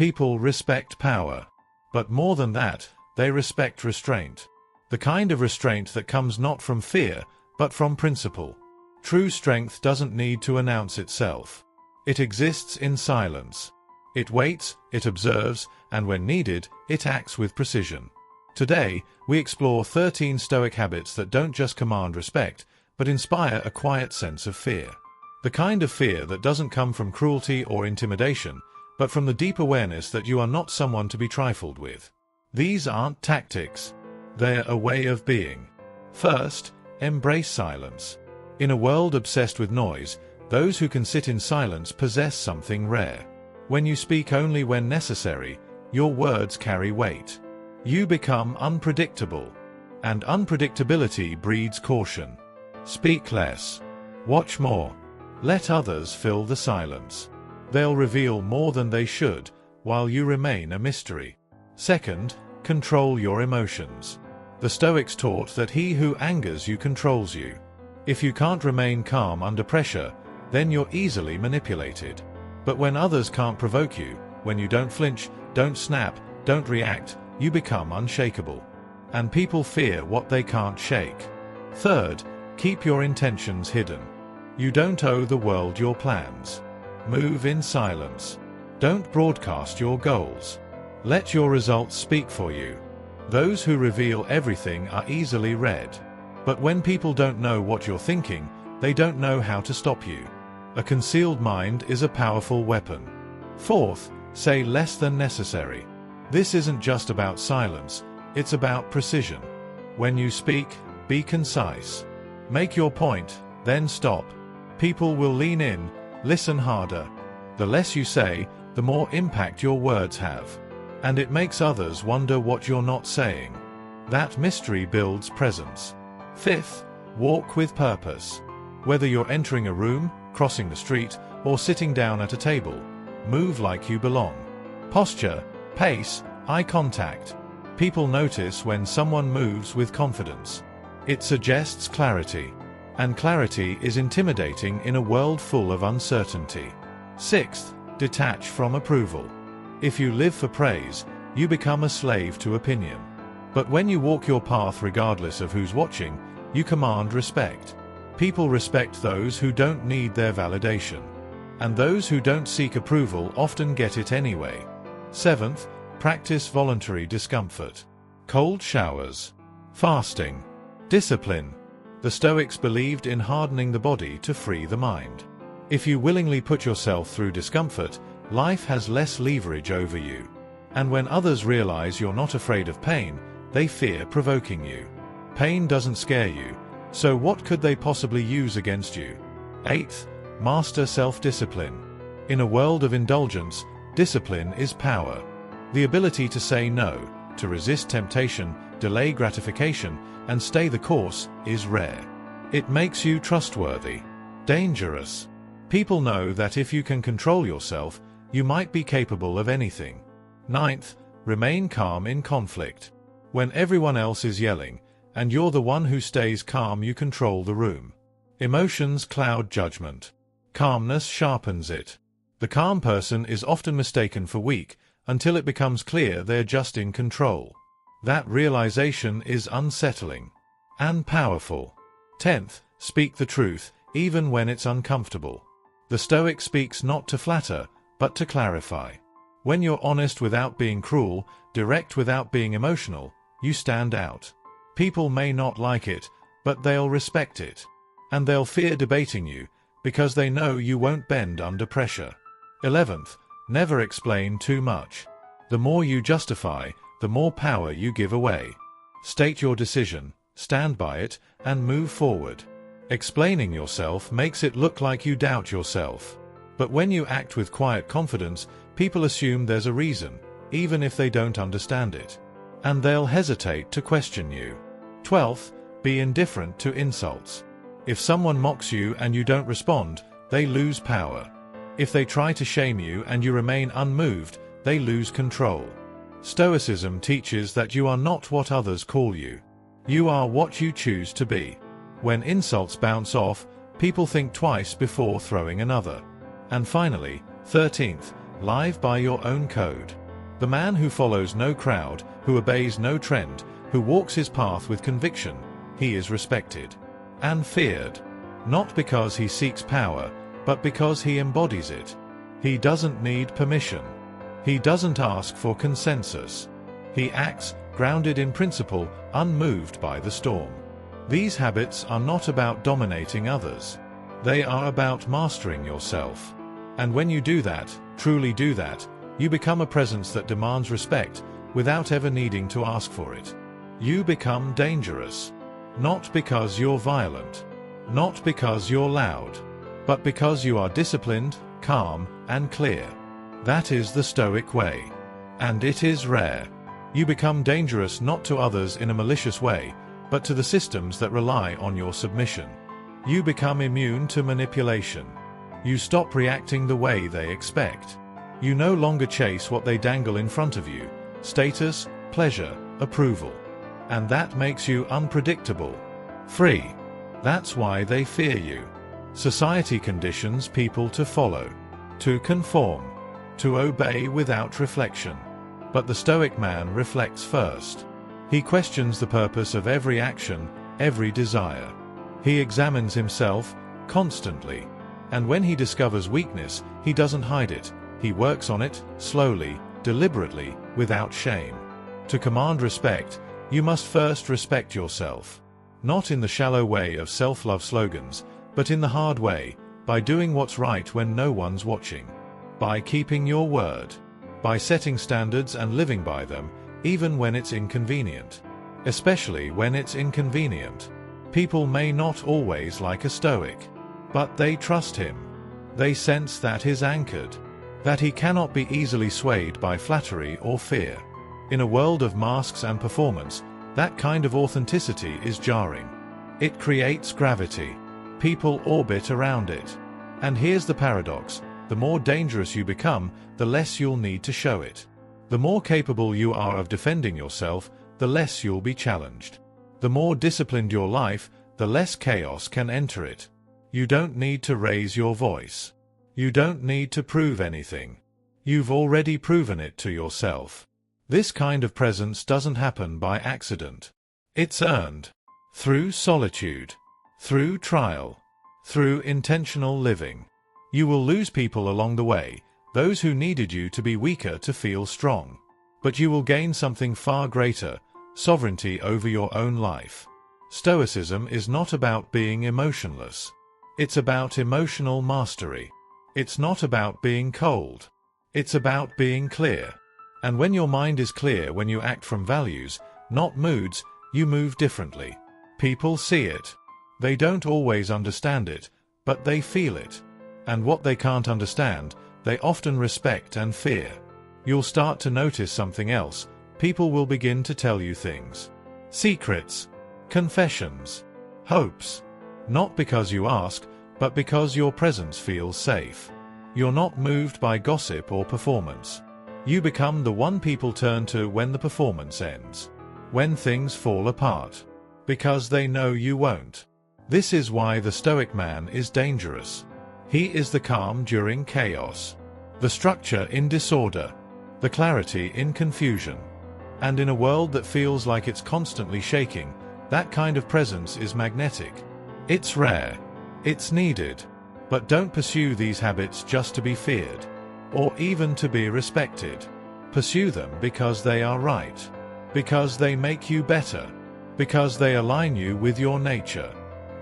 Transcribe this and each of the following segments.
People respect power. But more than that, they respect restraint. The kind of restraint that comes not from fear, but from principle. True strength doesn't need to announce itself. It exists in silence. It waits, it observes, and when needed, it acts with precision. Today, we explore 13 Stoic habits that don't just command respect, but inspire a quiet sense of fear. The kind of fear that doesn't come from cruelty or intimidation, but from the deep awareness that you are not someone to be trifled with. These aren't tactics. They're a way of being. First, embrace silence. In a world obsessed with noise, those who can sit in silence possess something rare. When you speak only when necessary, your words carry weight. You become unpredictable. And unpredictability breeds caution. Speak less. Watch more. Let others fill the silence. They'll reveal more than they should, while you remain a mystery. Second, control your emotions. The Stoics taught that he who angers you controls you. If you can't remain calm under pressure, then you're easily manipulated. But when others can't provoke you, when you don't flinch, don't snap, don't react, you become unshakable. And people fear what they can't shake. Third, keep your intentions hidden. You don't owe the world your plans. Move in silence. Don't broadcast your goals. Let your results speak for you. Those who reveal everything are easily read. But when people don't know what you're thinking, they don't know how to stop you. A concealed mind is a powerful weapon. Fourth, say less than necessary. This isn't just about silence, it's about precision. When you speak, be concise. Make your point, then stop. People will lean in, listen harder. The less you say, the more impact your words have. And it makes others wonder what you're not saying. That mystery builds presence. Fifth, walk with purpose. Whether you're entering a room, crossing the street, or sitting down at a table, move like you belong. Posture, pace, eye contact. People notice when someone moves with confidence. It suggests clarity. And clarity is intimidating in a world full of uncertainty. Sixth, detach from approval. If you live for praise, you become a slave to opinion. But when you walk your path regardless of who's watching, you command respect. People respect those who don't need their validation. And those who don't seek approval often get it anyway. Seventh, practice voluntary discomfort. Cold showers. Fasting. Discipline. The Stoics believed in hardening the body to free the mind. If you willingly put yourself through discomfort, life has less leverage over you. And when others realize you're not afraid of pain, they fear provoking you. Pain doesn't scare you, so what could they possibly use against you? Eighth, master self-discipline. In a world of indulgence, discipline is power. The ability to say no, to resist temptation, delay gratification, and stay the course is rare. It makes you trustworthy. Dangerous. People know that if you can control yourself, you might be capable of anything. Ninth, remain calm in conflict. When everyone else is yelling, and you're the one who stays calm, you control the room. Emotions cloud judgment. Calmness sharpens it. The calm person is often mistaken for weak, until it becomes clear they're just in control. That realization is unsettling. And powerful. 10th, speak the truth, even when it's uncomfortable. The Stoic speaks not to flatter, but to clarify. When you're honest without being cruel, direct without being emotional, you stand out. People may not like it, but they'll respect it. And they'll fear debating you, because they know you won't bend under pressure. 11th, never explain too much. The more you justify, the more power you give away. State your decision, stand by it, and move forward. Explaining yourself makes it look like you doubt yourself. But when you act with quiet confidence, people assume there's a reason, even if they don't understand it. And they'll hesitate to question you. 12th, be indifferent to insults. If someone mocks you and you don't respond, they lose power. If they try to shame you and you remain unmoved, they lose control. Stoicism teaches that you are not what others call you. You are what you choose to be. When insults bounce off, people think twice before throwing another. And finally, 13th, Live by your own code. The man who follows no crowd, who obeys no trend, who walks his path with conviction, he is respected and feared. Not because he seeks power, but because he embodies it. He doesn't need permission. He doesn't ask for consensus. He acts, grounded in principle, unmoved by the storm. These habits are not about dominating others. They are about mastering yourself. And when you do that, truly do that, you become a presence that demands respect without ever needing to ask for it. You become dangerous. Not because you're violent. Not because you're loud. But because you are disciplined, calm, and clear. That is the Stoic way. And it is rare. You become dangerous not to others in a malicious way, but to the systems that rely on your submission. You become immune to manipulation. You stop reacting the way they expect. You no longer chase what they dangle in front of you: status, pleasure, approval. And that makes you unpredictable. Free. That's why they fear you. Society conditions people to follow, to conform, to obey without reflection. But the Stoic man reflects first. He questions the purpose of every action, every desire. He examines himself constantly. And when he discovers weakness, he doesn't hide it. He works on it, slowly, deliberately, without shame. To command respect, you must first respect yourself. Not in the shallow way of self-love slogans, but in the hard way, by doing what's right when no one's watching. By keeping your word. By setting standards and living by them, even when it's inconvenient. Especially when it's inconvenient. People may not always like a Stoic, but they trust him. They sense that he's anchored. That he cannot be easily swayed by flattery or fear. In a world of masks and performance, that kind of authenticity is jarring. It creates gravity. People orbit around it. And here's the paradox: the more dangerous you become, the less you'll need to show it. The more capable you are of defending yourself, the less you'll be challenged. The more disciplined your life, the less chaos can enter it. You don't need to raise your voice. You don't need to prove anything. You've already proven it to yourself. This kind of presence doesn't happen by accident. It's earned. Through solitude. Through trial. Through intentional living. You will lose people along the way, those who needed you to be weaker to feel strong. But you will gain something far greater: sovereignty over your own life. Stoicism is not about being emotionless. It's about emotional mastery. It's not about being cold. It's about being clear. And when your mind is clear, when you act from values, not moods, you move differently. People see it. They don't always understand it, but they feel it. And what they can't understand, they often respect and fear. You'll start to notice something else. People will begin to tell you things. Secrets. Confessions. Hopes. Not because you ask, but because your presence feels safe. You're not moved by gossip or performance. You become the one people turn to when the performance ends. When things fall apart. Because they know you won't. This is why the Stoic man is dangerous. He is the calm during chaos. The structure in disorder. The clarity in confusion. And in a world that feels like it's constantly shaking, that kind of presence is magnetic. It's rare. It's needed. But don't pursue these habits just to be feared, or even to be respected. Pursue them because they are right. Because they make you better. Because they align you with your nature.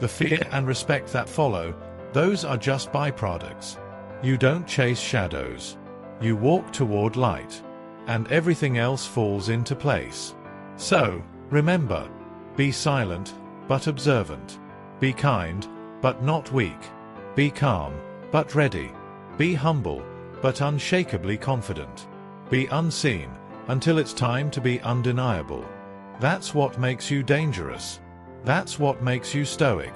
The fear and respect that follow, those are just byproducts. You don't chase shadows. You walk toward light. And everything else falls into place. So, remember, be silent, but observant. Be kind, but not weak. Be calm, but ready. Be humble, but unshakably confident. Be unseen, until it's time to be undeniable. That's what makes you dangerous. That's what makes you Stoic.